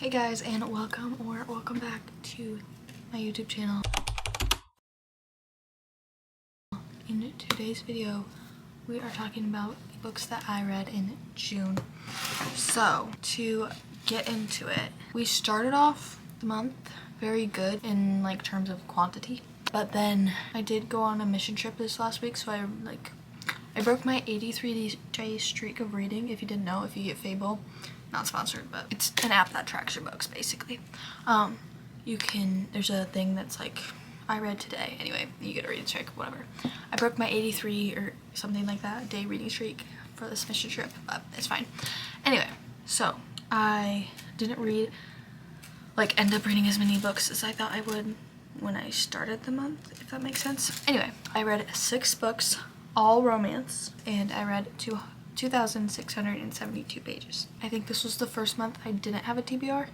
Hey guys, and welcome back to my YouTube channel. In today's video, we are talking about books that I read in June. So, to get into it, we started off the month very good in terms of quantity, but then I did go on a mission trip this last week, so I broke my 83-day streak of reading. If you didn't know, if you get Fable, not sponsored, but it's an app that tracks your books basically. There's a thing that's like, I read today. Anyway, you get a reading streak, whatever. I broke my 83 or something like that day reading streak for this mission trip, but it's fine. Anyway, so I didn't end up reading as many books as I thought I would when I started the month, if that makes sense. Anyway, I read 6 books, all romance, and I read 2,672 pages. I think this was the first month I didn't have a TBR.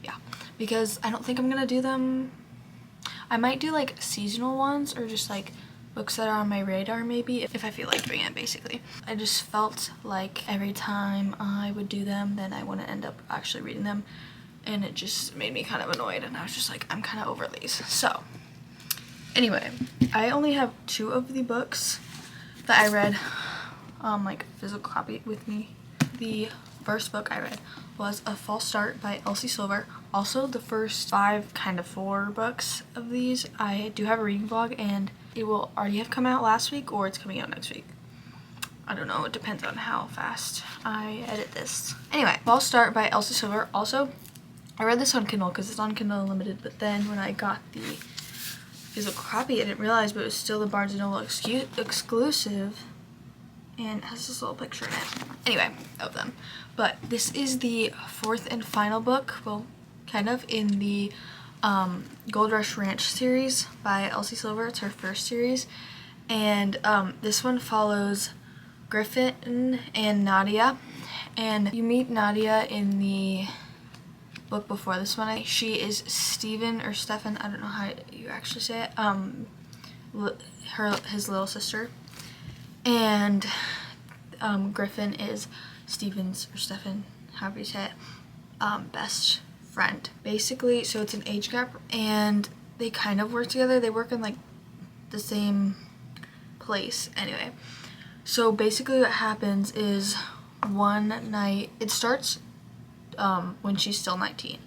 Yeah, because I don't think I'm gonna do them. I might do seasonal ones or just books that are on my radar maybe if I feel like doing it basically. I just felt like every time I would do them then I wouldn't end up actually reading them, and it just made me kind of annoyed, and I was just like, I'm kind of over these. So anyway, I only have 2 of the books that I read physical copy with me. The first book I read was A False Start by Elsie Silver. Also, the first 4 books of these, I do have a reading vlog, and it will already have come out last week or it's coming out next week. I don't know, it depends on how fast I edit this. Anyway, False Start by Elsie Silver. Also, I read this on Kindle because it's on Kindle Unlimited, but then when I got the physical copy, I didn't realize, but it was still the Barnes & Noble exclusive, and it has this little picture in it. Anyway, of them. But this is the 4th and final book, well, kind of, in the Gold Rush Ranch series by Elsie Silver. It's her first series. And this one follows Griffin and Nadia. And you meet Nadia in the book before this one. She is Stephen or Stefan, I don't know how you actually say it, his little sister. And Griffin is Stephen's, or Stefan, however you say it, best friend. Basically, so it's an age gap, and they kind of work together. They work in the same place. Anyway, so basically what happens is one night, it starts when she's still 19,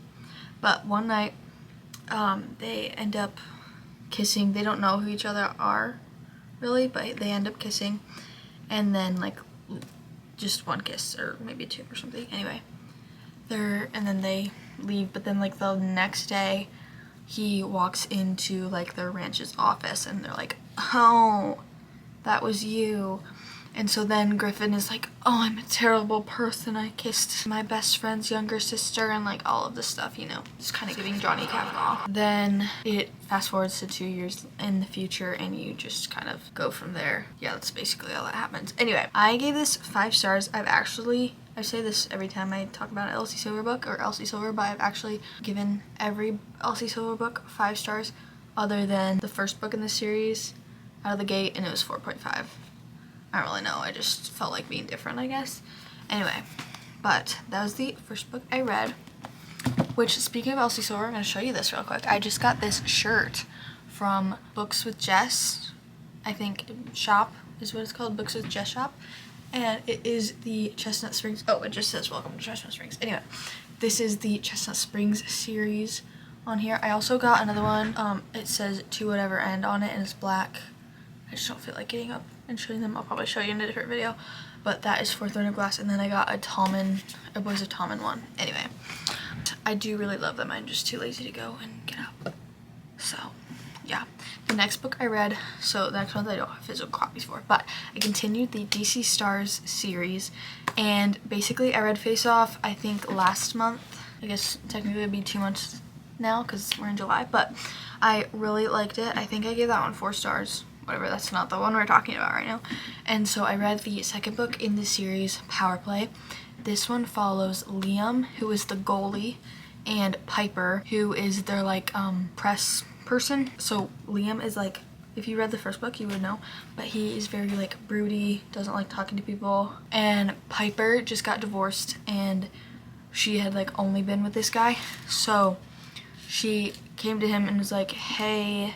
but one night they end up kissing. They don't know who each other are really, but they end up kissing, and then just one kiss or maybe 2 or something. Anyway, and then they leave, but then the next day he walks into their ranch's office, and they're like, oh, that was you. And so then Griffin is like, oh, I'm a terrible person, I kissed my best friend's younger sister, and all of this stuff, just kind of giving Johnny Kavanaugh. Then it fast forwards to 2 years in the future, and you just kind of go from there. Yeah, that's basically all that happens. Anyway, I gave this 5 stars. I say this every time I talk about an Elsie Silver book or Elsie Silver, but I've actually given every Elsie Silver book 5 stars other than the first book in the series out of the gate, and it was 4.5. I don't really know, I just felt like being different, I guess. Anyway, but that was the first book I read, which, speaking of Elsie Silver, I'm going to show you this real quick. I just got this shirt from Books with Jess, I think shop is what it's called, Books with Jess shop, and it is the Chestnut Springs, oh, it just says welcome to Chestnut Springs. Anyway, this is the Chestnut Springs series on here. I also got another one, it says To Whatever End on it, and it's black. I just don't feel like getting up and showing them. I'll probably show you in a different video, but that is for Throne of Glass. And then I got a Boys of Tommen one. Anyway, I do really love them. I'm just too lazy to go and get up. So yeah, the next book I read, so the next one I don't have physical copies for, but I continued the DC Stars series, and basically I read Face Off, I think last month. I guess technically it'd be 2 months now because we're in July, but I really liked it. I think I gave that one 4 stars. Whatever, that's not the one we're talking about right now. And so I read the second book in the series, Power Play. This one follows Liam, who is the goalie, and Piper, who is their press person. So Liam is if you read the first book you would know, but he is very broody, doesn't like talking to people. And Piper just got divorced, and she had like only been with this guy. So she came to him and was like, hey,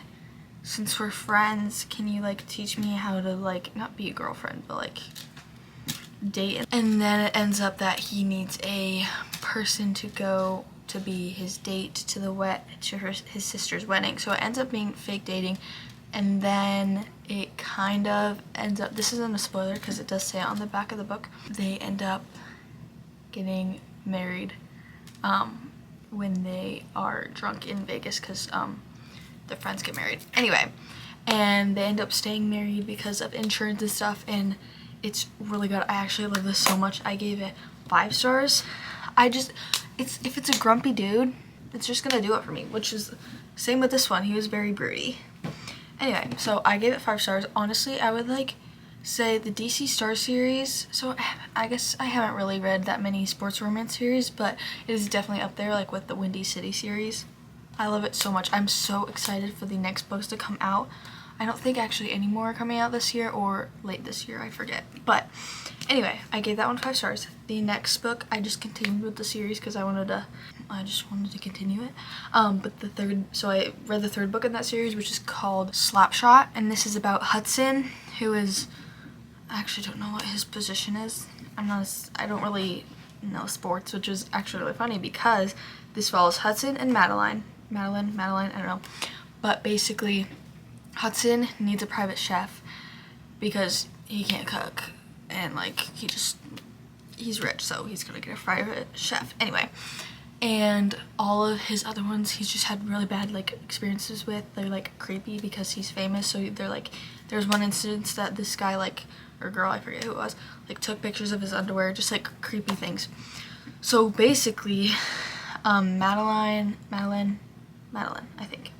since we're friends, can you like teach me how to like not be a girlfriend but like date? And then it ends up that he needs a person to go to be his date to his sister's wedding. So it ends up being fake dating, and then it kind of ends up, this isn't a spoiler because it does say it on the back of the book, they end up getting married when they are drunk in Vegas because their friends get married. Anyway, and they end up staying married because of insurance and stuff, and it's really good. I actually love this so much. I gave it 5 stars. If it's a grumpy dude, it's just gonna do it for me, which is same with this one. He was very broody. Anyway, so I gave it 5 stars. Honestly, I would like say the DC Star series, so I guess I haven't really read that many sports romance series, but it is definitely up there like with the Windy City series. I love it so much. I'm so excited for the next books to come out. I don't think actually any more are coming out this year or late this year, I forget. But anyway, I gave that one 5 stars. The next book, I just continued with the series because I just wanted to continue it. So I read the 3rd book in that series, which is called Slapshot, and this is about Hudson, who is, I actually don't know what his position is. I don't really know sports, which is actually really funny because this follows Hudson and Madeline, I don't know. But basically, Hudson needs a private chef because he can't cook, and like he's rich, so he's gonna get a private chef anyway. And all of his other ones he's just had really bad like experiences with. They're like creepy because he's famous, so they're like, there's one instance that this guy like, or girl, I forget who it was, like took pictures of his underwear, just like creepy things. So basically Madeline, I think,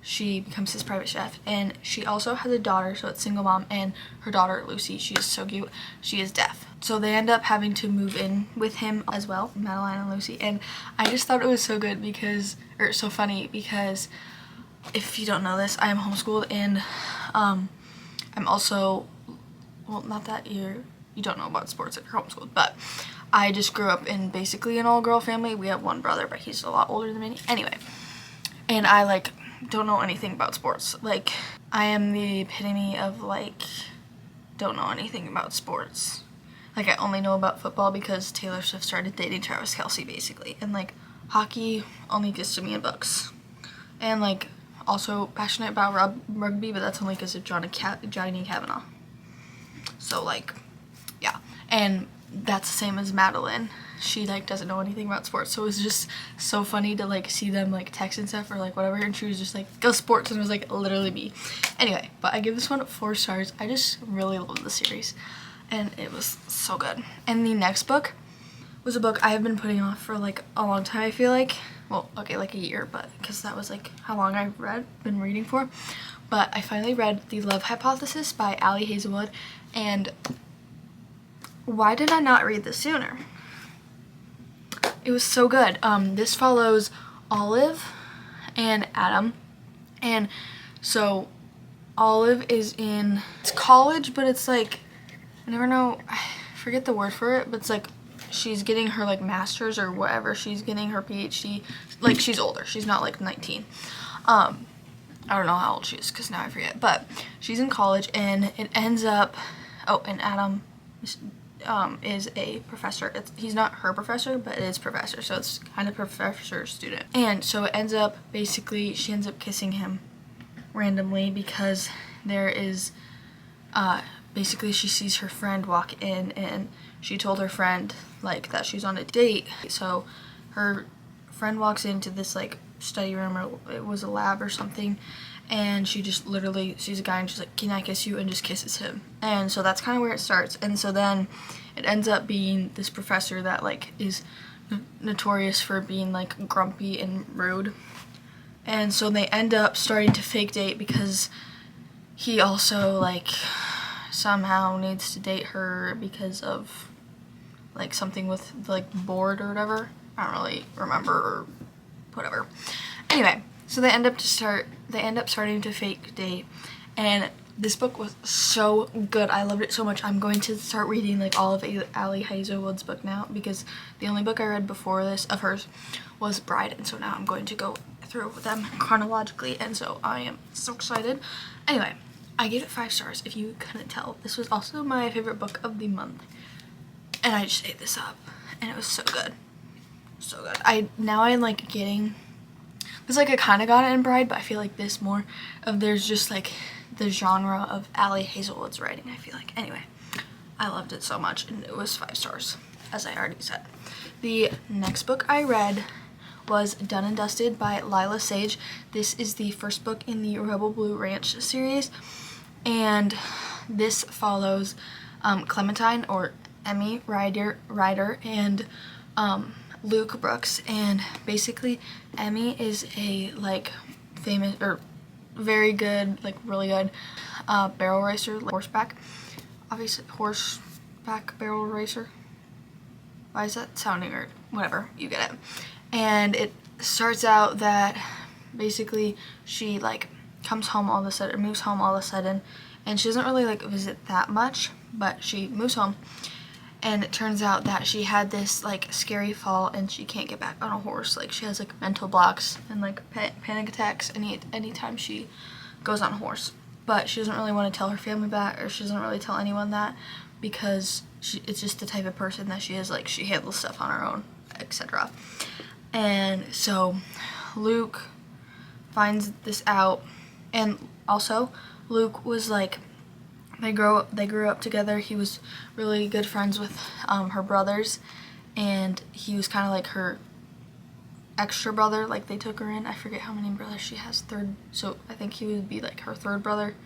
she becomes his private chef, and she also has a daughter, so it's single mom, and her daughter Lucy, she is so cute, she is deaf. So they end up having to move in with him as well, Madeline and Lucy, and I just thought it was so good because, or so funny because, if you don't know this, I am homeschooled, and I'm also, well, not that you don't know about sports if you're homeschooled, but I just grew up in basically an all-girl family. We have one brother, but he's a lot older than me. Anyway, and I like don't know anything about sports. Like, I am the epitome of like don't know anything about sports. Like, I only know about football because Taylor Swift started dating Travis Kelce basically, and like hockey only gets to me in books, and like also passionate about rugby, but that's only because of Johnny Kavanaugh. So like, yeah, and that's the same as Madeline. She like doesn't know anything about sports, so it was just so funny to like see them like text and stuff or like whatever, and she was just like, go sports, and it was like literally me. Anyway, but I give this one 4 stars. I just really love the series, and it was so good. And the next book was a book I have been putting off for like a long time, I feel like. Well, okay, like a year, but because that was like how long I've been reading for. But I finally read The Love Hypothesis by Ali Hazelwood, and why did I not read this sooner? It was so good. This follows Olive and Adam, and so Olive is in, it's college, but it's like, I never know, I forget the word for it, but it's like she's getting her like master's or whatever, she's getting her PhD, like she's older, she's not like 19. I don't know how old she is because now I forget, but she's in college, and it ends up, oh, and Adam is a professor. He's not her professor, but it is professor, so it's kind of professor student. And so it ends up, basically, she ends up kissing him randomly because there is, basically she sees her friend walk in, and she told her friend like that she's on a date. So her friend walks into this like study room, or it was a lab or something, and she just literally sees a guy and she's like, can I kiss you, and just kisses him. And so that's kind of where it starts. And so then it ends up being this professor that like is notorious for being like grumpy and rude, and so they end up starting to fake date because he also like somehow needs to date her because of like something with like board or whatever. I don't really remember, or whatever. Anyway, so they end up starting to fake date, and This book was so good. I loved it so much. I'm going to start reading like all of Ali Hazelwood's book now, because the only book I read before this of hers was Bride, and so now I'm going to go through them chronologically, and so I am so excited. Anyway, I gave it 5 stars if you couldn't tell. This was also my favorite book of the month, and I just ate this up, and it was so good. So good. I'm like getting, because like I kind of got it in Bride, but I feel like this more of there's just like the genre of Ali Hazelwood's writing, I feel like. Anyway, I loved it so much, and it was 5 stars, as I already said. The next book I read was Done and Dusted by Lila Sage. This is the first book in the Rebel Blue Ranch series, and this follows Clementine, or Emmy Ryder, and Luke Brooks. And basically Emmy is a like famous or very good, like really good barrel racer, like horseback, obviously horseback barrel racer. Why is that sounding weird? Whatever, you get it. And it starts out that basically she like comes home all of a sudden, or moves home all of a sudden, and she doesn't really like visit that much, but she moves home, and it turns out that she had this like scary fall, and she can't get back on a horse. Like she has like mental blocks and like panic attacks anytime she goes on a horse. But she doesn't really want to tell her family that, or she doesn't really tell anyone that, because it's just the type of person that she is. Like she handles stuff on her own, etc. And so Luke finds this out, and also Luke was like, they grew up together. He was really good friends with her brothers, and he was kind of like her extra brother. Like they took her in. I forget how many brothers she has. So I think he would be like her 3rd brother.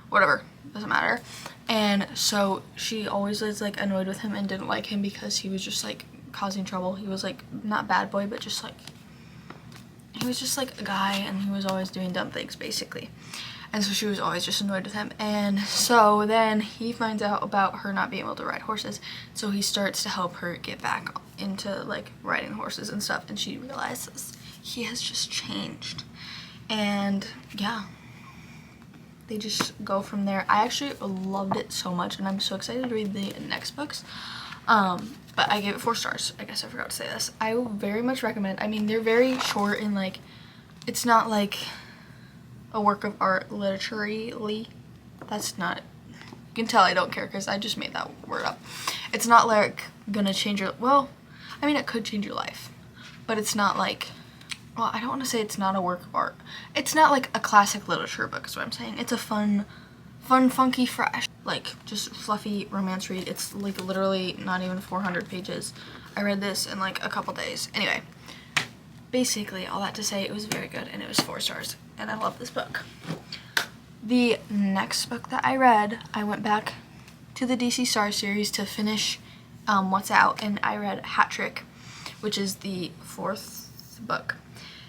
Whatever, doesn't matter. And so she always was like annoyed with him and didn't like him because he was just like causing trouble. He was like not bad boy, but just like he was just like a guy, and he was always doing dumb things basically. And so she was always just annoyed with him. And so then he finds out about her not being able to ride horses. So he starts to help her get back into like riding horses and stuff. And she realizes he has just changed. And yeah, they just go from there. I actually loved it so much, and I'm so excited to read the next books. But I gave it 4 stars. I guess I forgot to say this. I will very much recommend. I mean, they're very short, and like it's not like a work of art literally. That's not, you can tell I don't care because I just made that word up. It's not like gonna change your, well, I mean it could change your life, but it's not like, well, I don't want to say it's not a work of art. It's not like a classic literature book is what I'm saying. It's a fun, funky, fresh, like just fluffy romance read. It's like literally not even 400 pages. I read this in like a couple days. Anyway, basically all that to say, it was very good, and it was 4 stars, and I love this book. The next book that I read, I went back to the DC Star series to finish what's out, and I read Hat Trick, which is the 4th book,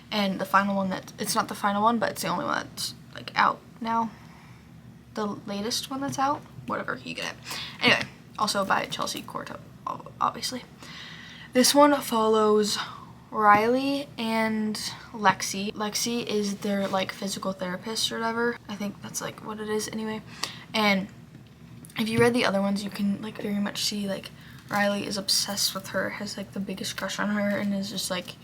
and the final one it's not the final one, but it's the only one that's like out now. The latest one that's out, whatever, you get it. Anyway, also by Chelsea Corto, obviously. This one follows Riley and Lexi. Lexi is their like physical therapist or whatever. I think that's like what it is anyway. And if you read the other ones, you can like very much see like Riley is obsessed with her, has like the biggest crush on her, and is just like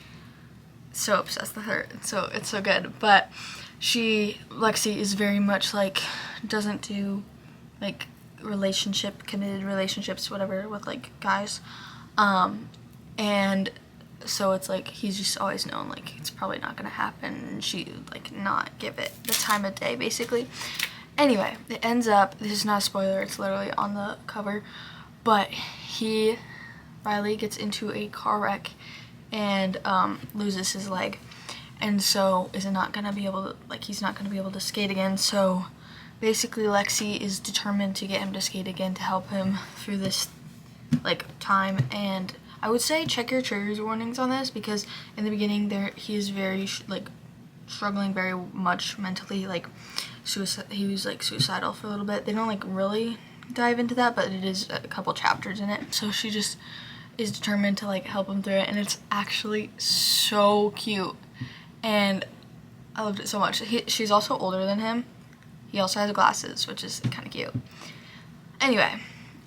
so obsessed with her. So it's so good. But Lexi is very much like doesn't do like committed relationships, whatever, with like guys. And so it's like he's just always known like it's probably not gonna happen, and she would like not give it the time of day basically. Anyway, it ends up, this is not a spoiler, it's literally on the cover, but Riley gets into a car wreck and loses his leg, and so is not gonna be able to, like, he's not gonna be able to skate again. So basically Lexi is determined to get him to skate again to help him through this like time. And I would say check your triggers warnings on this, because in the beginning he is very like struggling very much mentally, like he was like suicidal for a little bit. They don't like really dive into that, but it is a couple chapters in it. So she just is determined to like help him through it, and it's actually so cute, and I loved it so much. She's also older than him, He also has glasses, which is kind of cute. Anyway,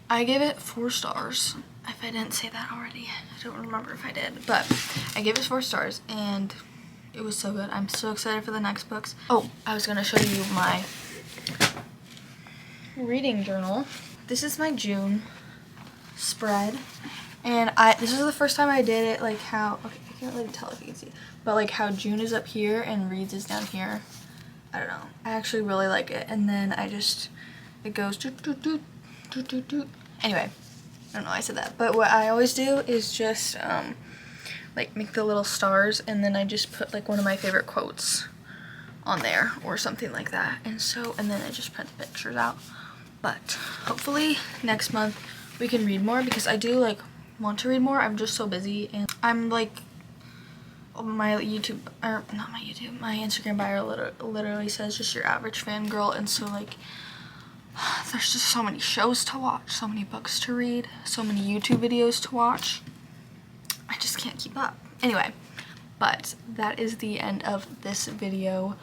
I gave it 4 stars. If I didn't say that already, I don't remember if I did, but I gave it 4 stars, and it was so good. I'm so excited for the next books. Oh, I was gonna show you my reading journal. This is my June spread, and this is the first time I did it like how, okay, I can't really tell if you can see, but like how June is up here and Reads is down here. I don't know. I actually really like it, and then it goes doot doot doot doot doot doot. Anyway, I don't know why I said that, but what I always do is just like make the little stars, and then I just put like one of my favorite quotes on there or something like that, and then I just print the pictures out. But hopefully next month we can read more, because I do like want to read more. I'm just so busy, and I'm like, my YouTube, or not my YouTube, my Instagram bio literally says just your average fangirl, and so like there's just so many shows to watch, so many books to read, so many YouTube videos to watch. I just can't keep up. Anyway, but that is the end of this video.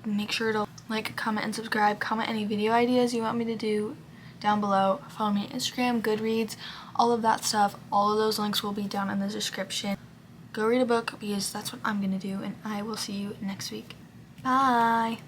Make sure to like, comment, and subscribe. Comment any video ideas you want me to do down below. Follow me on Instagram, Goodreads, all of that stuff. All of those links will be down in the description. Go read a book, because that's what I'm gonna do, and I will see you next week. Bye!